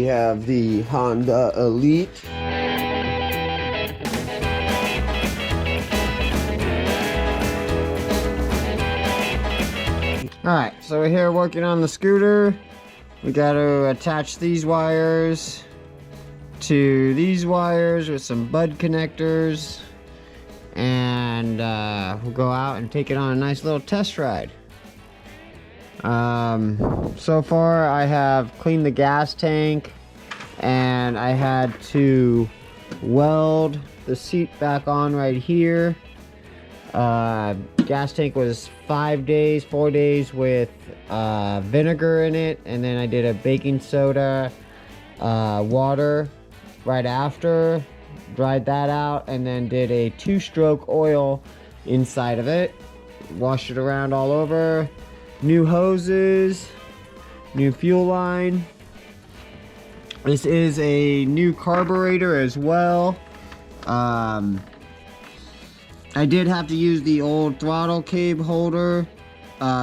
have the Honda Elite. Alright, so we're here working on the scooter. We got to attach these wires to these wires with some bud connectors, and we'll go out and take it on a nice little test ride. So far I have cleaned the gas tank, and I had to weld the seat back on right here. Gas tank was 4 days with vinegar in it, and then I did a baking soda water right after, dried that out, and then did a 2-stroke oil inside of it, washed it around all over. New hoses, new fuel line. This is a new carburetor as well. I did have to use the old throttle cable holder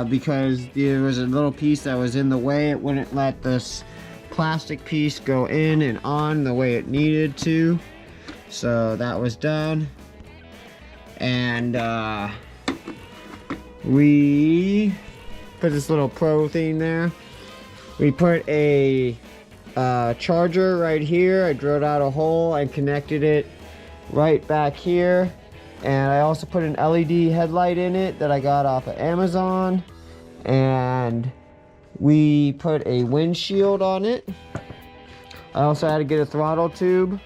because there was a little piece that was in the way. It wouldn't let this plastic piece go in and on the way it needed to. So that was done. And we put this little pro thing there. We put a charger right here. I drilled out a hole and connected it right back here. And I also put an LED headlight in it that I got off of Amazon. And we put a windshield on it. I also had to get a throttle tube,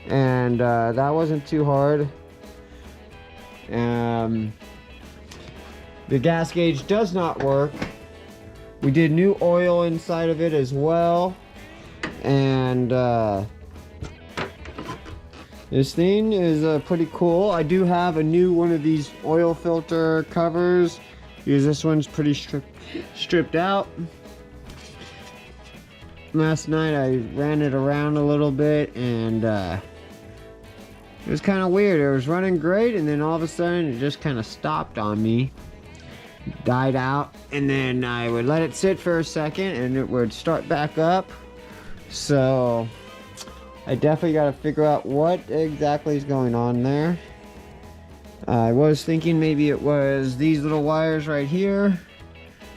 and that wasn't too hard. The gas gauge does not work. We did new oil inside of it as well. And this thing is pretty cool. I do have a new one of these oil filter covers, because this one's pretty stripped out. Last night I ran it around a little bit, and it was kind of weird. It was running great, and then all of a sudden it just kind of stopped on me, died out, and then I would let it sit for a second and it would start back up. So I definitely got to figure out what exactly is going on there. I was thinking maybe it was these little wires right here.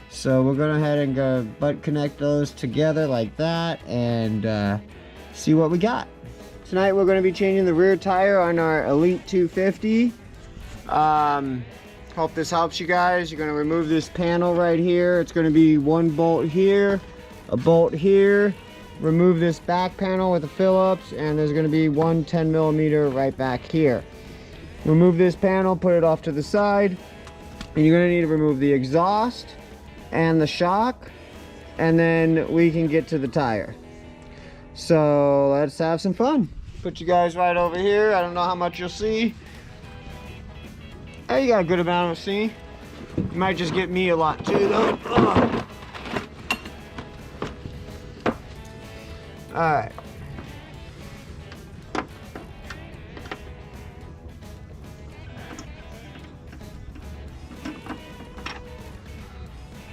So we're going to head and go butt connect those together like that, and see what we got. Tonight we're going to be changing the rear tire on our Elite 250. Hope this helps you guys. You're going to remove this panel right here. It's going to be one bolt here, a bolt here. Remove this back panel with the Phillips, and there's going to be one 10mm right back here. Remove this panel, put it off to the side, and you're going to need to remove the exhaust and the shock, and then we can get to the tire. So let's have some fun. Put you guys right over here. I don't know how much you'll see. Hey, you got a good amount of see. You might just get me a lot too though. Alright.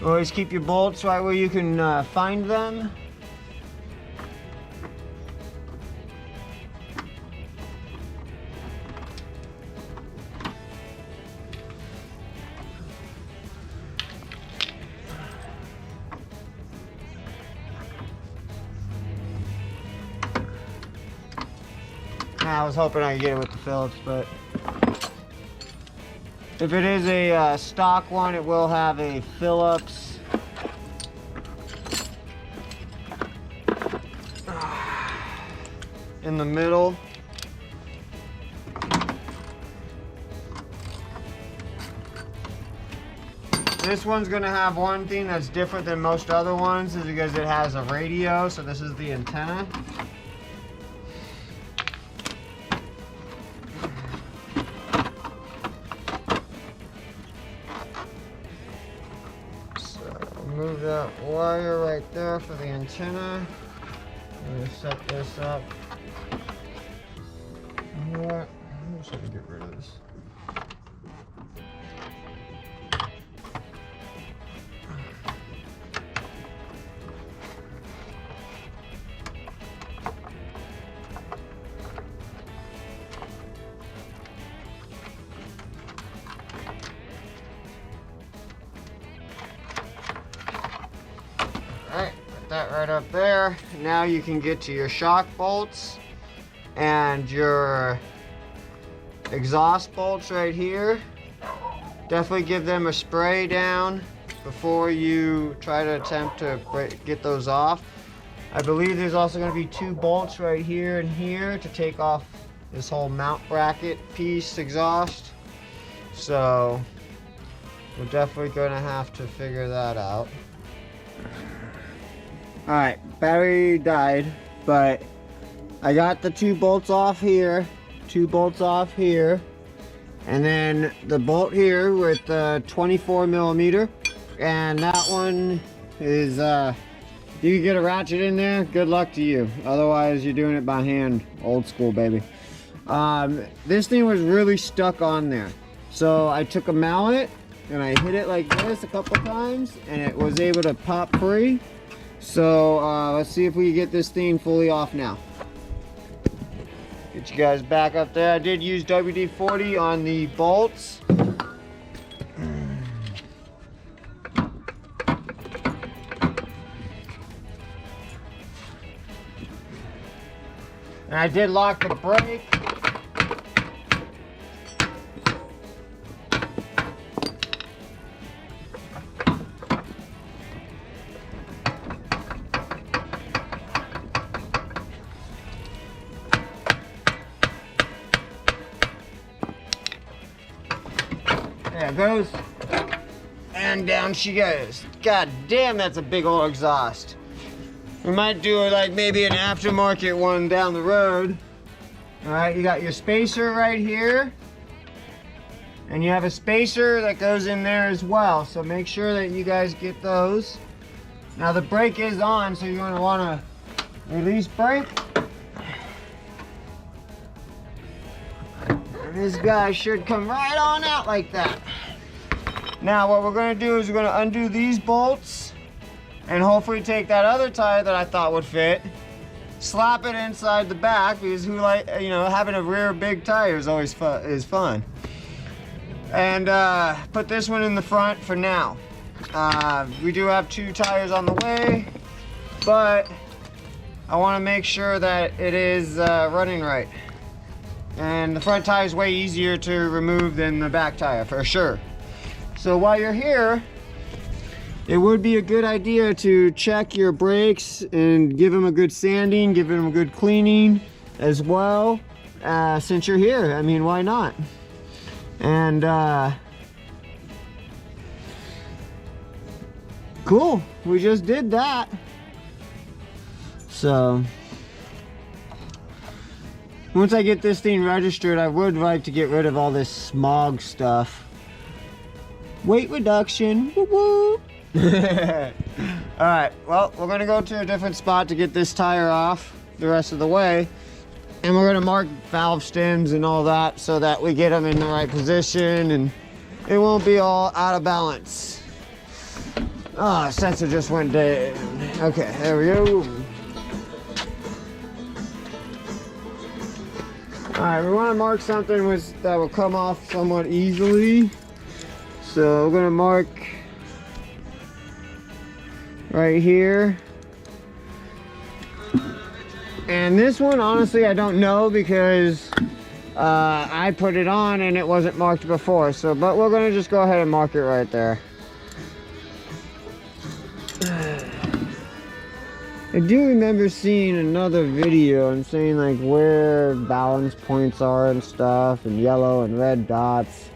Always keep your bolts right where you can find them. I was hoping I could get it with the Phillips, but if it is a stock one, it will have a Phillips in the middle. This one's gonna have one thing that's different than most other ones, is because it has a radio, so this is the antenna. Move that wire right there for the antenna. I'm gonna set this up. You know what? I'm just gonna get rid of this. right up there. Now you can get to your shock bolts and your exhaust bolts right here. Definitely give them a spray down before you try to attempt to get those off. I believe there's also going to be 2 bolts right here and here to take off this whole mount bracket piece exhaust. So we're definitely going to have to figure that out. Alright, battery died, but I got the 2 bolts off here, 2 bolts off here, and then the bolt here with the 24 millimeter, and that one is, you can get a ratchet in there, good luck to you. Otherwise, you're doing it by hand, old school, baby. This thing was really stuck on there. So I took a mallet and I hit it like this a couple times, and it was able to pop free. So let's see if we can get this thing fully off now. Get you guys back up there. I did use WD-40 on the bolts. And I did lock the brake. There it goes. And down she goes. God damn, that's a big old exhaust. We might do like maybe an aftermarket one down the road. All right, you got your spacer right here. And you have a spacer that goes in there as well. So make sure that you guys get those. Now the brake is on, so you're gonna wanna release brake. And this guy should come right on out like that. Now what we're gonna do is we're gonna undo these bolts and hopefully take that other tire that I thought would fit, slap it inside the back, because who like, you know, having a rear big tire is always fun. And put this one in the front for now. We do have 2 tires on the way, but I want to make sure that it is running right. And the front tire is way easier to remove than the back tire for sure. So while you're here, it would be a good idea to check your brakes and give them a good sanding, give them a good cleaning as well, since you're here. I mean, why not? And cool, we just did that. So once I get this thing registered, I would like to get rid of all this smog stuff. Weight reduction, woo woo. Alright, well, we're gonna go to a different spot to get this tire off the rest of the way, and we're gonna mark valve stems and all that so that we get them in the right position and it won't be all out of balance. Oh, sensor just went dead. Okay, there we go. Alright, we want to mark something that will come off somewhat easily. So we're gonna mark right here. And this one, honestly, I don't know because I put it on and it wasn't marked before. So, but we're gonna just go ahead and mark it right there. I do remember seeing another video and saying like where balance points are and stuff, and yellow and red dots.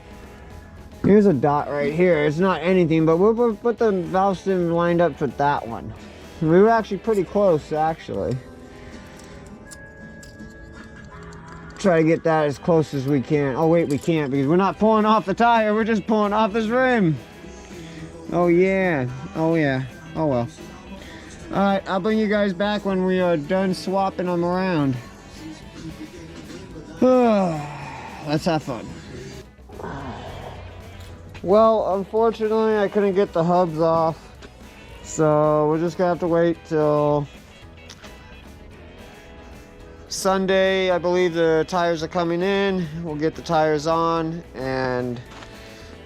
Here's a dot right here. It's not anything, but we'll put the valve stem lined up with that one. We were actually pretty close, actually. Try to get that as close as we can. Oh wait, we can't because we're not pulling off the tire. We're just pulling off this rim. Oh yeah. Oh yeah. Oh well. Alright, I'll bring you guys back when we are done swapping them around. Let's have fun. Well, unfortunately, I couldn't get the hubs off, so we're just gonna have to wait till Sunday. I believe the tires are coming in. We'll get the tires on and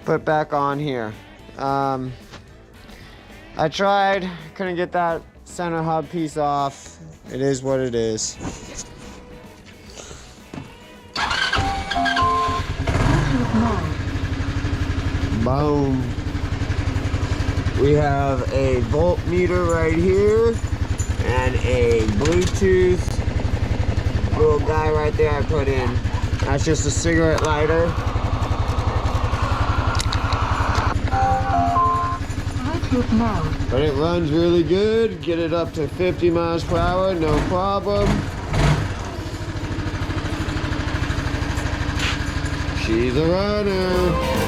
put back on here. I tried, couldn't get that center hub piece off. It is what it is. Boom. We have a voltmeter right here and a Bluetooth little guy right there I put in. That's just a cigarette lighter. But it runs really good. Get it up to 50 miles per hour, no problem. She's a runner.